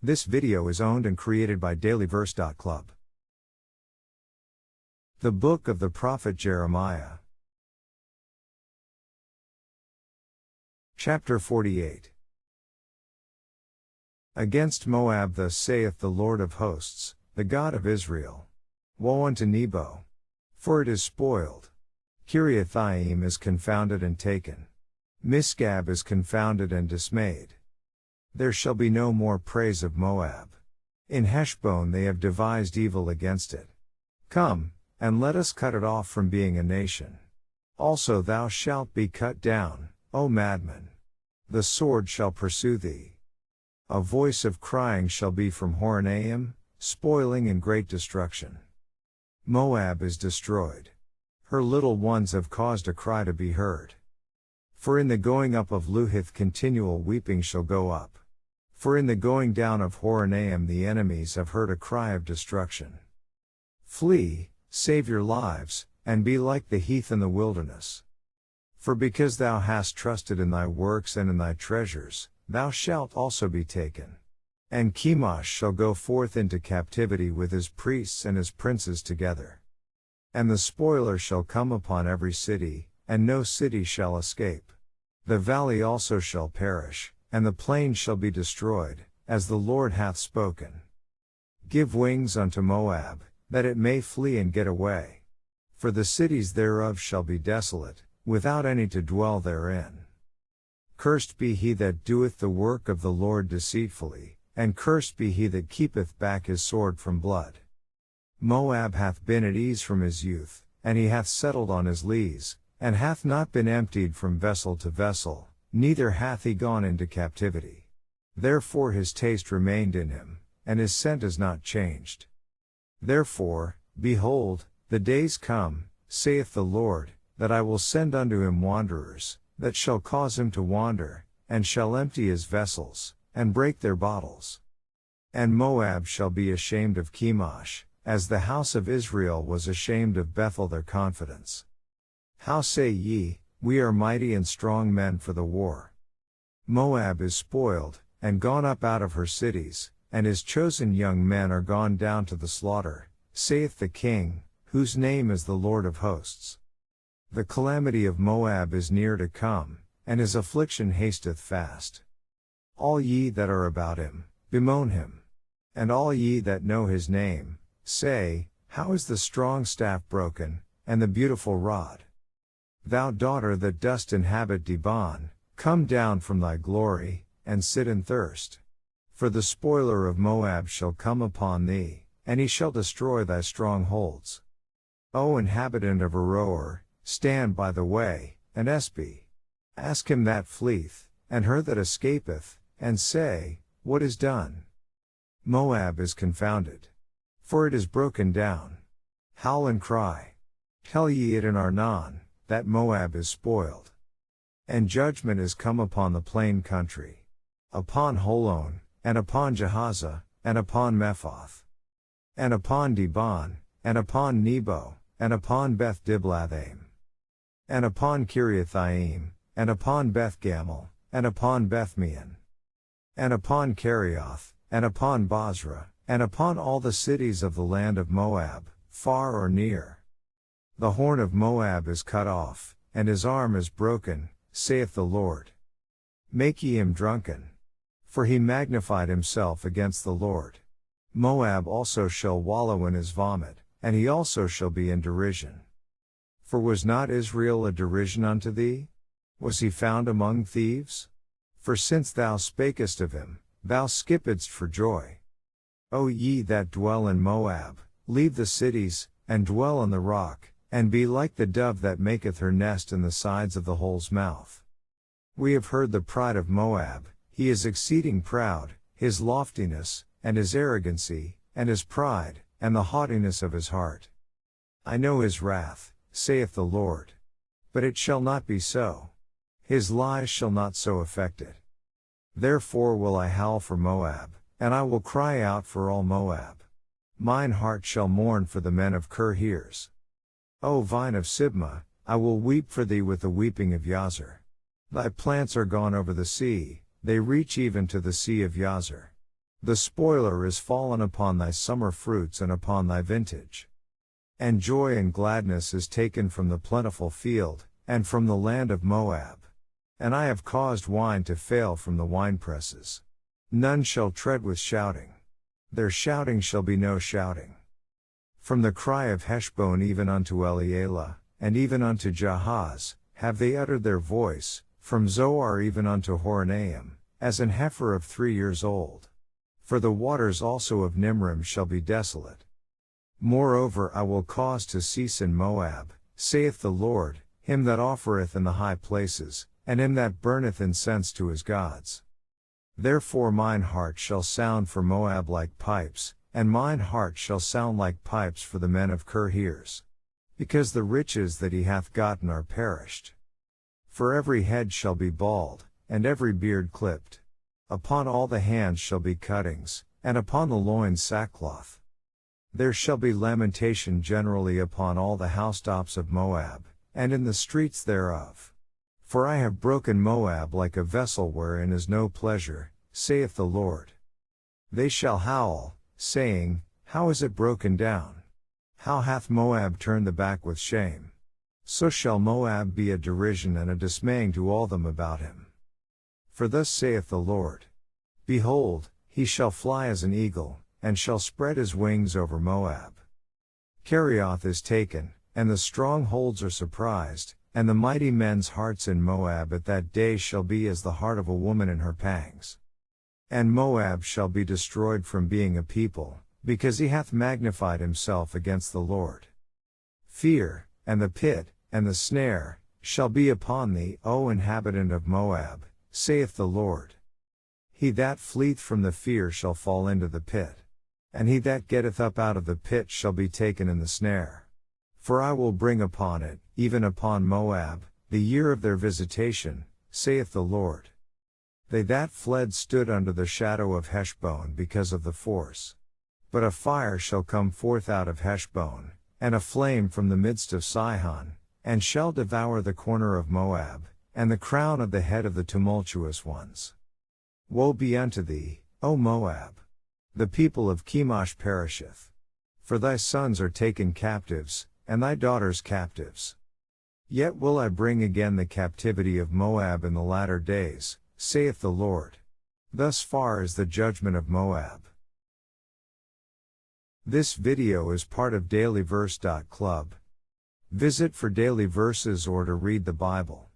This video is owned and created by dailyverse.club. The Book of the Prophet Jeremiah. Chapter 48. Against Moab thus saith the Lord of hosts, the God of Israel. Woe unto Nebo! For it is spoiled. Kiriathaim is confounded and taken. Misgab is confounded and dismayed. There shall be no more praise of Moab. In Heshbon they have devised evil against it. Come, and let us cut it off from being a nation. Also thou shalt be cut down, O madman. The sword shall pursue thee. A voice of crying shall be from Horonaim, spoiling and great destruction. Moab is destroyed. Her little ones have caused a cry to be heard. For in the going up of Luhith continual weeping shall go up. For in the going down of Horonaim the enemies have heard a cry of destruction. Flee, save your lives, and be like the heath in the wilderness. For because thou hast trusted in thy works and in thy treasures, thou shalt also be taken. And Chemosh shall go forth into captivity with his priests and his princes together. And the spoiler shall come upon every city, and no city shall escape. The valley also shall perish, and the plain shall be destroyed, as the Lord hath spoken. Give wings unto Moab, that it may flee and get away. For the cities thereof shall be desolate, without any to dwell therein. Cursed be he that doeth the work of the Lord deceitfully, and cursed be he that keepeth back his sword from blood. Moab hath been at ease from his youth, and he hath settled on his lees, and hath not been emptied from vessel to vessel, neither hath he gone into captivity. Therefore his taste remained in him, and his scent is not changed. Therefore, behold, the days come, saith the Lord, that I will send unto him wanderers, that shall cause him to wander, and shall empty his vessels, and break their bottles. And Moab shall be ashamed of Chemosh, as the house of Israel was ashamed of Bethel their confidence. How say ye, we are mighty and strong men for the war? Moab is spoiled, and gone up out of her cities, and his chosen young men are gone down to the slaughter, saith the King, whose name is the Lord of hosts. The calamity of Moab is near to come, and his affliction hasteth fast. All ye that are about him, bemoan him. And all ye that know his name, say, how is the strong staff broken, and the beautiful rod? Thou daughter that dost inhabit Dibon, come down from thy glory, and sit in thirst. For the spoiler of Moab shall come upon thee, and he shall destroy thy strongholds. O inhabitant of Aroer, stand by the way, and espy. Ask him that fleeth, and her that escapeth, and say, what is done? Moab is confounded. For it is broken down. Howl and cry. Tell ye it in Arnon, that Moab is spoiled. And judgment is come upon the plain country. Upon Holon, and upon Jahaza, and upon Mephoth. And upon Dibon, and upon Nebo, and upon Beth Diblathaim. And upon Kiriathaim, and upon Beth Gamel, and upon Bethmeon. And upon Kerioth, and upon Bozrah, and upon all the cities of the land of Moab, far or near. The horn of Moab is cut off, and his arm is broken, saith the Lord. Make ye him drunken. For he magnified himself against the Lord. Moab also shall wallow in his vomit, and he also shall be in derision. For was not Israel a derision unto thee? Was he found among thieves? For since thou spakest of him, thou skippedst for joy. O ye that dwell in Moab, leave the cities, and dwell on the rock, and be like the dove that maketh her nest in the sides of the hole's mouth. We have heard the pride of Moab, he is exceeding proud, his loftiness, and his arrogancy, and his pride, and the haughtiness of his heart. I know his wrath, saith the Lord. But it shall not be so. His lies shall not so affect it. Therefore will I howl for Moab, and I will cry out for all Moab. Mine heart shall mourn for the men of Kirheres. O vine of Sibmah, I will weep for thee with the weeping of Yazer. Thy plants are gone over the sea, they reach even to the sea of Yazer. The spoiler is fallen upon thy summer fruits and upon thy vintage. And joy and gladness is taken from the plentiful field, and from the land of Moab. And I have caused wine to fail from the winepresses. None shall tread with shouting. Their shouting shall be no shouting. From the cry of Heshbon even unto Elealeh, and even unto Jahaz, have they uttered their voice, from Zoar even unto Horonaim, as an heifer of 3 years old. For the waters also of Nimrim shall be desolate. Moreover I will cause to cease in Moab, saith the Lord, him that offereth in the high places, and him that burneth incense to his gods. Therefore mine heart shall sound for Moab like pipes, and mine heart shall sound like pipes for the men of Kirheres. Because the riches that he hath gotten are perished. For every head shall be bald, and every beard clipped. Upon all the hands shall be cuttings, and upon the loins sackcloth. There shall be lamentation generally upon all the housetops of Moab, and in the streets thereof. For I have broken Moab like a vessel wherein is no pleasure, saith the Lord. They shall howl, saying, How is it broken down? How hath Moab turned the back with shame? So shall Moab be a derision and a dismaying to all them about him. For thus saith the Lord. Behold, he shall fly as an eagle, and shall spread his wings over Moab. Kerioth is taken, and the strongholds are surprised, and the mighty men's hearts in Moab at that day shall be as the heart of a woman in her pangs. And Moab shall be destroyed from being a people, because he hath magnified himself against the Lord. Fear, and the pit, and the snare, shall be upon thee, O inhabitant of Moab, saith the Lord. He that fleeth from the fear shall fall into the pit. And he that getteth up out of the pit shall be taken in the snare. For I will bring upon it, even upon Moab, the year of their visitation, saith the Lord. They that fled stood under the shadow of Heshbon because of the force. But a fire shall come forth out of Heshbon, and a flame from the midst of Sihon, and shall devour the corner of Moab, and the crown of the head of the tumultuous ones. Woe be unto thee, O Moab! The people of Chemosh perisheth. For thy sons are taken captives, and thy daughters captives. Yet will I bring again the captivity of Moab in the latter days, saith the Lord. Thus far is the judgment of Moab. This video is part of dailyverse.club. Visit for daily verses or to read the Bible.